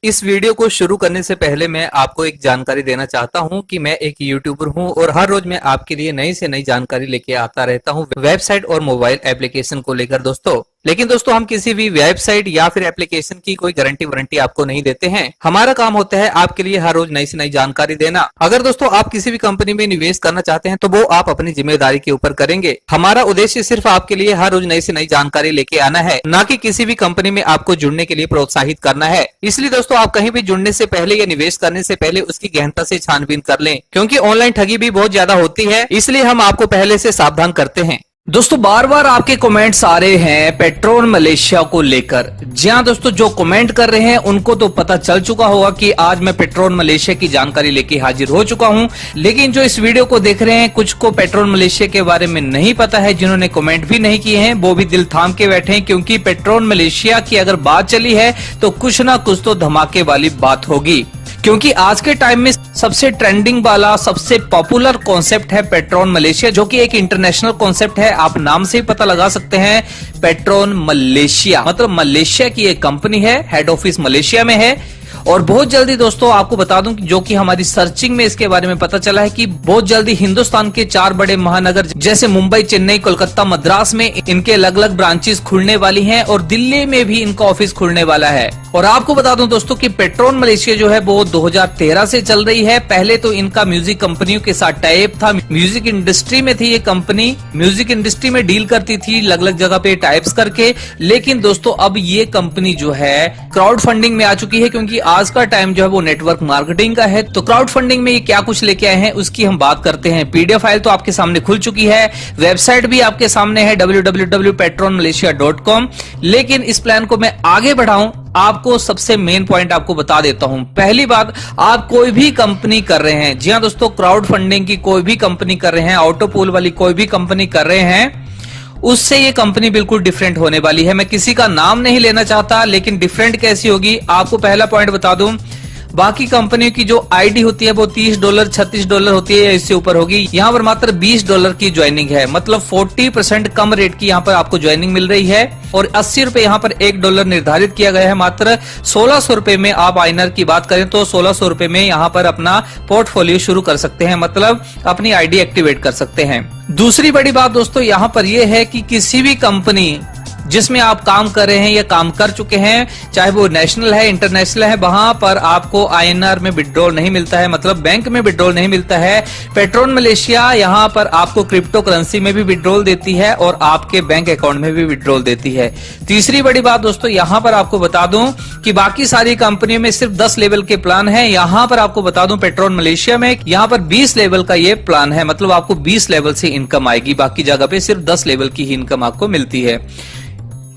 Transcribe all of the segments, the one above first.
इस वीडियो को शुरू करने से पहले मैं आपको एक जानकारी देना चाहता हूं कि मैं एक यूट्यूबर हूं और हर रोज मैं आपके लिए नई से नई जानकारी लेके आता रहता हूं वेबसाइट और मोबाइल एप्लीकेशन को लेकर दोस्तों। लेकिन दोस्तों हम किसी भी वेबसाइट या फिर एप्लीकेशन की कोई गारंटी वारंटी आपको नहीं देते हैं। हमारा काम होता है आपके लिए हर रोज नई से नई जानकारी देना। अगर दोस्तों आप किसी भी कंपनी में निवेश करना चाहते हैं तो वो आप अपनी जिम्मेदारी के ऊपर करेंगे। हमारा उद्देश्य सिर्फ आपके लिए हर रोज नई से नई जानकारी लेके आना है, ना कि किसी भी कंपनी में आपको जुड़ने के लिए प्रोत्साहित करना है। इसलिए दोस्तों आप कहीं भी जुड़ने से पहले या निवेश करने से पहले उसकी गहनता से छानबीन कर लें, क्योंकि ऑनलाइन ठगी भी बहुत ज्यादा होती है, इसलिए हम आपको पहले से सावधान करते हैं। दोस्तों बार बार आपके कमेंट्स आ रहे हैं पेट्रोन मलेशिया को लेकर। जी हां दोस्तों, जो कमेंट कर रहे हैं उनको तो पता चल चुका होगा कि आज मैं पेट्रोन मलेशिया की जानकारी लेके हाजिर हो चुका हूं, लेकिन जो इस वीडियो को देख रहे हैं कुछ को पेट्रोन मलेशिया के बारे में नहीं पता है, जिन्होंने कमेंट भी नहीं किए हैं वो भी दिल थाम के बैठे हैं, क्योंकि पेट्रोन मलेशिया की अगर बात चली है तो कुछ ना कुछ तो धमाके वाली बात होगी। क्योंकि आज के टाइम में सबसे ट्रेंडिंग वाला सबसे पॉपुलर कॉन्सेप्ट है पेट्रोन मलेशिया, जो कि एक इंटरनेशनल कॉन्सेप्ट है। आप नाम से ही पता लगा सकते हैं, पेट्रोन मलेशिया मतलब मलेशिया की एक कंपनी है, हेड ऑफिस मलेशिया में है। और बहुत जल्दी दोस्तों आपको बता दूं कि जो कि हमारी सर्चिंग में इसके बारे में पता चला है कि बहुत जल्दी हिंदुस्तान के 4 बड़े महानगर जैसे मुंबई, चेन्नई, कोलकाता, मद्रास में इनके अलग अलग ब्रांचेस खुलने वाली हैं और दिल्ली में भी इनका ऑफिस खुलने वाला है। और आपको बता दूं दोस्तों कि पेट्रोन मलेशिया जो है वो 2013 से चल रही है। पहले तो इनका म्यूजिक कंपनियों के साथ टाइप था, म्यूजिक इंडस्ट्री में थी ये कंपनी, म्यूजिक इंडस्ट्री में डील करती थी अलग अलग जगह पे टाइप्स करके। लेकिन दोस्तों अब ये कंपनी जो है क्राउड फंडिंग में आ चुकी है, क्योंकि आज का टाइम जो है वो नेटवर्क मार्केटिंग का है। तो क्राउड फंडिंग में ये क्या कुछ लेके आए हैं उसकी हम बात करते हैं। पीडीएफ फाइल तो आपके सामने खुल चुकी है, वेबसाइट भी आपके सामने है www.petronmalaysia.com। लेकिन इस प्लान को मैं आगे बढ़ाऊं, आपको सबसे मेन पॉइंट आपको बता देता हूं। पहली बात, आप कोई भी कंपनी कर रहे हैं, जी हां दोस्तों, क्राउड फंडिंग की कोई भी कंपनी कर रहे हैं, ऑटोपूल वाली कोई भी कंपनी कर रहे हैं, उससे ये कंपनी बिल्कुल डिफरेंट होने वाली है। मैं किसी का नाम नहीं लेना चाहता, लेकिन डिफरेंट कैसी होगी आपको पहला पॉइंट बता दूं। बाकी कंपनियों की जो आईडी होती है वो $30 $36 होती है या इससे ऊपर होगी। यहाँ पर मात्र $20 की ज्वाइनिंग है, मतलब 40% कम रेट की यहाँ पर आपको ज्वाइनिंग मिल रही है। और 80 रुपए यहाँ पर $1 निर्धारित किया गया है। मात्र 1600 रुपए में आप आईएनआर की बात करें तो 1600 रुपए में यहाँ पर अपना पोर्टफोलियो शुरू कर सकते हैं, मतलब अपनी आईडी एक्टिवेट कर सकते हैं। दूसरी बड़ी बात दोस्तों यहाँ पर यह है कि किसी भी कंपनी जिसमें आप काम कर रहे हैं या काम कर चुके हैं, चाहे वो नेशनल है, इंटरनेशनल है, वहां पर आपको आईएनआर में विड्रॉल नहीं मिलता है, मतलब बैंक में विड्रॉल नहीं मिलता है। पेट्रोन मलेशिया यहां पर आपको क्रिप्टो करेंसी में भी विड्रॉल देती है और आपके बैंक अकाउंट में भी विड्रॉल देती है। तीसरी बड़ी बात दोस्तों यहां पर आपको बता दूं कि बाकी सारी कंपनियों में सिर्फ 10 लेवल के प्लान है, यहां पर आपको बता दूं पेट्रोन मलेशिया में यहां पर 20 लेवल का ये प्लान है, मतलब आपको 20 लेवल से इनकम आएगी। बाकी जगह पे सिर्फ 10 लेवल की ही इनकम आपको मिलती है।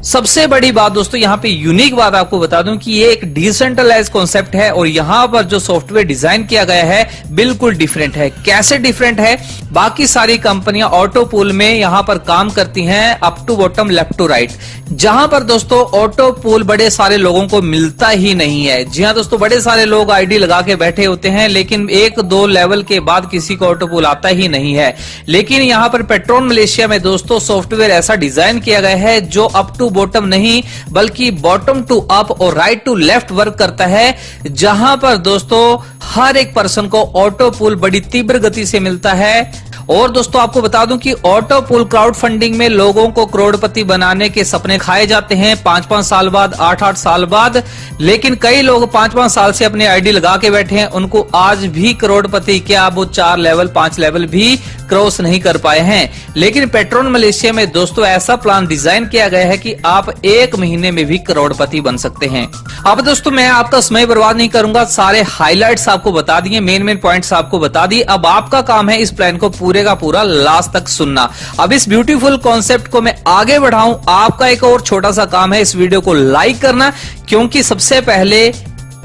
सबसे बड़ी बात दोस्तों यहाँ पे यूनिक बात आपको बता दूं कि ये एक डिसेंट्रलाइज कॉन्सेप्ट है और यहाँ पर जो सॉफ्टवेयर डिजाइन किया गया है बिल्कुल डिफरेंट है। कैसे डिफरेंट है? बाकी सारी कंपनियां ऑटो पूल में यहाँ पर काम करती हैं up to bottom, left to right, जहां पर दोस्तों ऑटो पूल बड़े सारे लोगों को मिलता ही नहीं है। जी हाँ दोस्तों, बड़े सारे लोग आईडी लगा के बैठे होते हैं, लेकिन 1-2 लेवल के बाद किसी को ऑटो पूल आता ही नहीं है। लेकिन यहाँ पर पेट्रोन मलेशिया में दोस्तों सॉफ्टवेयर ऐसा डिजाइन किया गया है जो अप टू बॉटम नहीं बल्कि बॉटम टू अप और राइट टू लेफ्ट वर्क करता है, जहां पर दोस्तों हर एक पर्सन को ऑटो पूल बड़ी तीव्र गति से मिलता है। और दोस्तों आपको बता दूं कि ऑटो पूल क्राउड फंडिंग में लोगों को करोड़पति बनाने के सपने खाए जाते हैं 5-5 साल बाद, 8-8 साल बाद। लेकिन कई लोग 5-5 साल से अपनी आईडी लगा के बैठे हैं, उनको आज भी करोड़पति क्या वो 4 लेवल 5 लेवल भी क्रॉस नहीं कर पाए हैं। लेकिन पेट्रोन मलेशिया में दोस्तों ऐसा प्लान डिजाइन किया गया है कि आप 1 महीने में भी करोड़पति बन सकते हैं। अब दोस्तों मैं आपका समय बर्बाद नहीं करूंगा, सारे हाईलाइट्स आपको बता दिए, मेन पॉइंट्स आपको बता दिए। अब आपका काम है इस प्लान को पूरे का पूरा लास्ट तक सुनना। अब इस ब्यूटीफुल कॉन्सेप्ट को मैं आगे बढ़ाऊं, आपका एक और छोटा सा काम है इस वीडियो को लाइक करना, क्योंकि सबसे पहले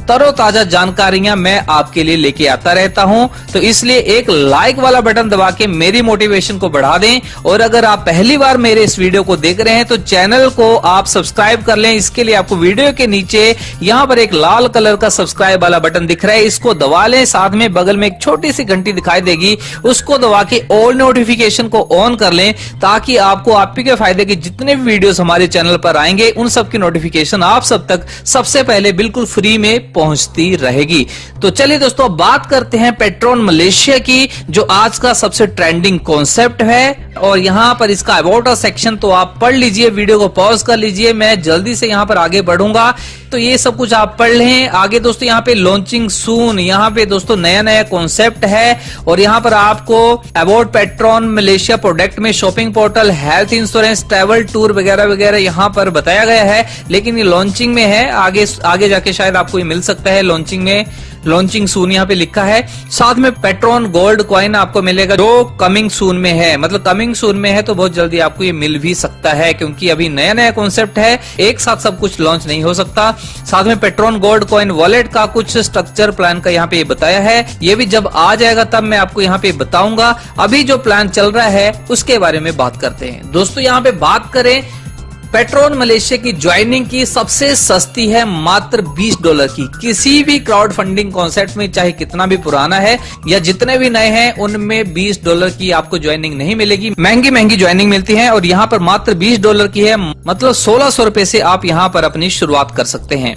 तरोताजा जानकारियां मैं आपके लिए लेके आता रहता हूं, तो इसलिए एक लाइक वाला बटन दबा के मेरी मोटिवेशन को बढ़ा दें। और अगर आप पहली बार मेरे इस वीडियो को देख रहे हैं तो चैनल को आप सब्सक्राइब कर लें। इसके लिए आपको वीडियो के नीचे यहां पर एक लाल कलर का सब्सक्राइब वाला बटन दिख रहा है, इसको दबा लें। साथ में बगल में एक छोटी सी घंटी दिखाई देगी, उसको दबा के ऑल नोटिफिकेशन को ऑन कर लें, ताकि आपको आपके फायदे के जितने भी वीडियोस हमारे चैनल पर आएंगे उन सब की नोटिफिकेशन आप सब तक सबसे पहले बिल्कुल फ्री में पहुंचती रहेगी। तो चलिए दोस्तों बात करते हैं पेट्रोन मलेशिया की, जो आज का सबसे ट्रेंडिंग कॉन्सेप्ट है। और यहाँ पर इसका अबाउट अस सेक्शन तो आप पढ़ लीजिए, वीडियो को पॉज कर लीजिए, मैं जल्दी से यहाँ पर आगे बढ़ूंगा। तो ये सब कुछ आप पढ़ लें। आगे दोस्तों यहाँ पे लॉन्चिंग सून, यहाँ पे दोस्तों नया नया कॉन्सेप्ट है। और यहाँ पर आपको अबाउट पेट्रोन मलेशिया प्रोडक्ट में shopping portal, health insurance, travel tour वगैरह वगैरह यहाँ पर बताया गया है। लेकिन ये लॉन्चिंग में है, आगे जाके शायद आपको ये मिल सकता है लॉन्चिंग में। लॉन्चिंग सून यहाँ पे लिखा है। साथ में पेट्रोन गोल्ड कॉइन आपको मिलेगा, जो कमिंग सून में है। मतलब कमिंग सून में है तो बहुत जल्दी आपको ये मिल भी सकता है, क्योंकि अभी नया नया कॉन्सेप्ट है, एक साथ सब कुछ लॉन्च नहीं हो सकता। साथ में पेट्रोन गोल्ड कॉइन वॉलेट का कुछ स्ट्रक्चर प्लान का यहाँ पे बताया है। ये भी जब आ जाएगा तब मैं आपको यहाँ पे बताऊंगा। अभी जो प्लान चल रहा है उसके बारे में बात करते हैं। दोस्तों यहाँ पे बात करें पेट्रोन मलेशिया की ज्वाइनिंग की, सबसे सस्ती है मात्र $20 की। किसी भी क्राउड फंडिंग कॉन्सेप्ट में, चाहे कितना भी पुराना है या जितने भी नए हैं, उनमें $20 की आपको ज्वाइनिंग नहीं मिलेगी। महंगी महंगी ज्वाइनिंग मिलती है और यहाँ पर मात्र $20 की है। मतलब 1600 रुपए से आप यहाँ पर अपनी शुरुआत कर सकते हैं।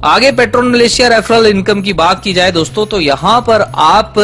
आगे पेट्रोन मलेशिया रेफरल इनकम की बात की जाए दोस्तों, तो यहाँ पर आप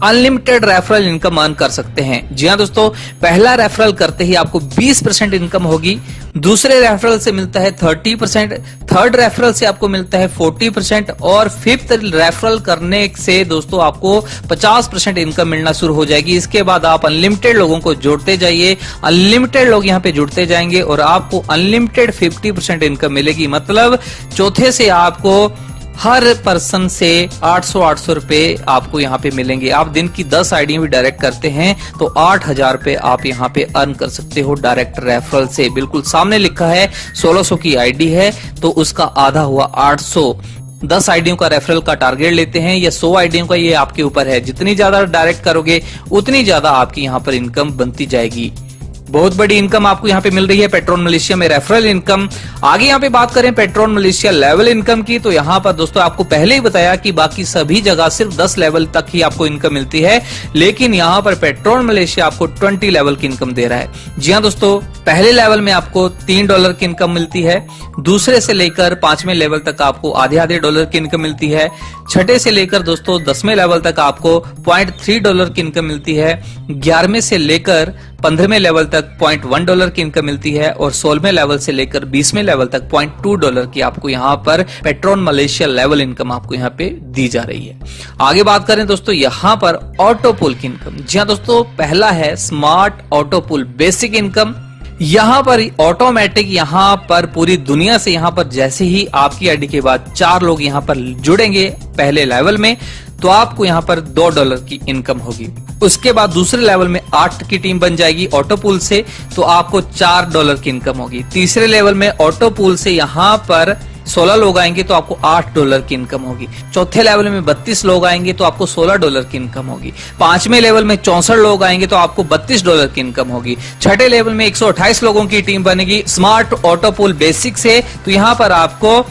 अनलिमिटेड रेफरल इनकम अर्न कर सकते हैं। जी हाँ दोस्तों, पहला रेफरल करते ही आपको 20% इनकम होगी, दूसरे रेफरल से मिलता है 30%, थर्ड रेफरल से आपको मिलता है 40% और फिफ्थ रेफरल करने से दोस्तों आपको 50% इनकम मिलना शुरू हो जाएगी। इसके बाद आप अनलिमिटेड लोगों को जोड़ते जाइए, अनलिमिटेड लोग यहाँ पे जुड़ते जाएंगे और आपको अनलिमिटेड 50% इनकम मिलेगी। मतलब चौथे से आपको हर पर्सन से 800 रुपए आपको यहाँ पे मिलेंगे। आप दिन की 10 आईडियां भी डायरेक्ट करते हैं तो 8000 रुपए आप यहाँ पे अर्न कर सकते हो डायरेक्ट रेफरल से। बिल्कुल सामने लिखा है 1600 की आईडी है तो उसका आधा हुआ 800। 10 आईडियों का रेफरल का टारगेट लेते हैं या 100 आईडियों का, ये आपके ऊपर है। जितनी ज्यादा डायरेक्ट करोगे उतनी ज्यादा आपकी यहाँ पर इनकम बनती जाएगी। बहुत बड़ी इनकम आपको यहाँ पे मिल रही है पेट्रोन मलेशिया में, रेफरल इनकम। आगे यहाँ पे बात करें पेट्रोन मलेशिया लेवल इनकम की, तो यहाँ पर दोस्तों आपको पहले ही बताया कि बाकी सभी जगह सिर्फ 10 लेवल तक ही आपको इनकम मिलती है, लेकिन यहाँ पर पेट्रोन मलेशिया आपको 20 लेवल की इनकम दे रहा है। जी हाँ दोस्तों, पहले लेवल में आपको $3 की इनकम मिलती है, दूसरे से लेकर 5वें लेवल तक आपको आधे डॉलर की इनकम मिलती है, छठे से लेकर दोस्तों 10वें लेवल तक आपको $0.3 की इनकम मिलती है, 11वें से लेकर 15वें लेवल तक $0.1 की इनकम मिलती है और 16वें लेवल से लेकर 20वें लेवल तक $0.2 की आपको यहाँ पर पेट्रोन मलेशिया लेवल इनकम आपको यहाँ पे दी जा रही है। आगे बात करें दोस्तों यहाँ पर ऑटो पूल की इनकम। जी हाँ दोस्तों, पहला है smart auto pool basic income. यहाँ पर ऑटोमेटिक यहाँ पर पूरी दुनिया से यहाँ पर जैसे ही आपकी आईडी के बाद 4 लोग यहाँ पर जुड़ेंगे पहले लेवल में, तो आपको यहाँ पर $2 की इनकम होगी। उसके बाद दूसरे लेवल में 8 की टीम बन जाएगी ऑटो पूल से, तो आपको $4 की इनकम होगी। तीसरे लेवल में ऑटो पूल से यहाँ पर 16 लोग आएंगे तो आपको $8 की इनकम होगी। चौथे लेवल में 32 लोग आएंगे तो आपको $16 की इनकम होगी। 5वें लेवल में 64 लोग आएंगे तो आपको $32 की इनकम होगी। छठे लेवल में 128 लोगों की टीम बनेगी स्मार्ट ऑटो पूल बेसिक से, तो यहाँ पर आपको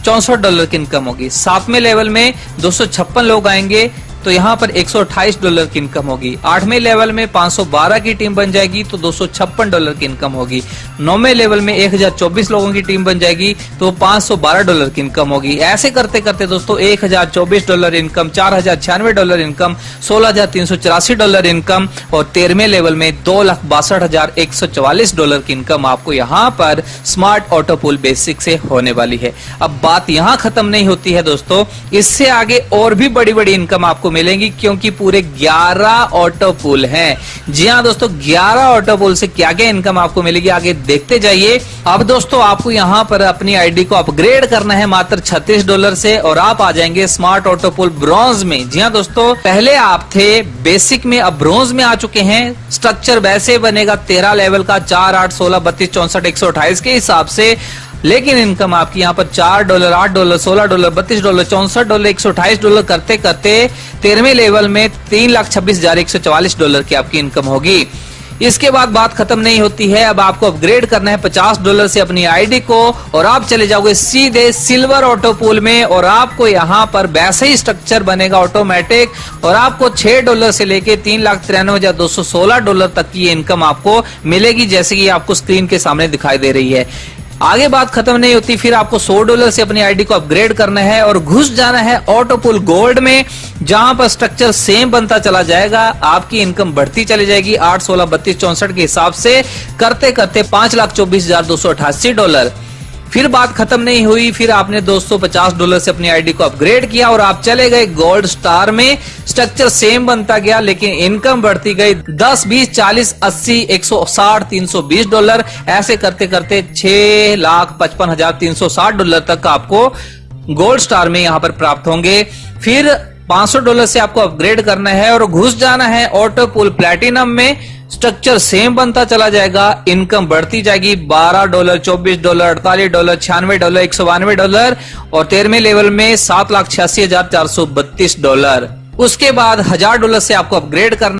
$64 की इनकम होगी। 7वें लेवल में 256 लोग आएंगे तो यहाँ पर $128 की इनकम होगी। 8वें लेवल में 512 की टीम बन जाएगी तो $256 की इनकम होगी। 9वें लेवल में 1024 लोगों की टीम बन जाएगी तो $512 की इनकम होगी। ऐसे करते करते दोस्तों $1024 इनकम, $4096 इनकम, $16,384 इनकम और 13वें लेवल में $2,62,144 की इनकम आपको यहाँ पर स्मार्ट ऑटो पूल बेसिक से होने वाली है। अब बात यहाँ खत्म नहीं होती है दोस्तों, इससे आगे और भी बड़ी बड़ी इनकम आपको मिलेंगी, क्योंकि पूरे 11 ऑटो पूल हैं। जी हाँ दोस्तों, 11 ऑटो पूल से क्या क्या इनकम आपको मिलेगी आगे देखते जाइए। अब दोस्तों आपको यहाँ पर अपनी आईडी को अपग्रेड करना है मात्र $36 से और आप आ जाएंगे स्मार्ट ऑटो पूल ब्रॉन्ज में। जी हाँ दोस्तों, पहले आप थे बेसिक में, अब ब्रॉन्ज में आ चुके हैं। स्ट्रक्चर वैसे बनेगा 13 लेवल का, 4, 8, 16, 32, 64, 128 के हिसाब से, लेकिन इनकम आपकी यहाँ पर $4, $8, $16, $32, $64, $128 करते करते 13वें लेवल में $3,26,144 की आपकी इनकम होगी। इसके बाद बात खत्म नहीं होती है, अब आपको अपग्रेड करना है $50 से अपनी आईडी को और आप चले जाओगे सीधे सिल्वर ऑटो पूल में और आपको यहाँ पर वैसे ही स्ट्रक्चर बनेगा ऑटोमेटिक और आपको $6 से लेके $3,93,216 तक की इनकम आपको मिलेगी, जैसे कि आपको स्क्रीन के सामने दिखाई दे रही है। आगे बात खत्म नहीं होती, फिर आपको $100 से अपनी आईडी को अपग्रेड करना है और घुस जाना है ऑटोपुल गोल्ड में, जहां पर स्ट्रक्चर सेम बनता चला जाएगा। आपकी इनकम बढ़ती चली जाएगी 8, 16, 32, 64 के हिसाब से करते करते $5,24,288। फिर बात खत्म नहीं हुई, फिर आपने दोस्तों $50 से अपनी आईडी को अपग्रेड किया और आप चले गए गोल्ड स्टार में। स्ट्रक्चर सेम बनता गया लेकिन इनकम बढ़ती गई 10, 20, 40, 80, $160, $320। ऐसे करते करते $6,55,360 तक आपको गोल्ड स्टार में यहां पर प्राप्त होंगे। फिर $500 से आपको अपग्रेड करना है और घुस जाना है ऑटोपुल प्लैटिनम में। स्ट्रक्चर सेम बनता चला जाएगा, इनकम बढ़ती जाएगी $12, $24, $48, $96, $192 और 13वें लेवल में $7,86,432। उसके बाद $1,000 से आपको अपग्रेड करना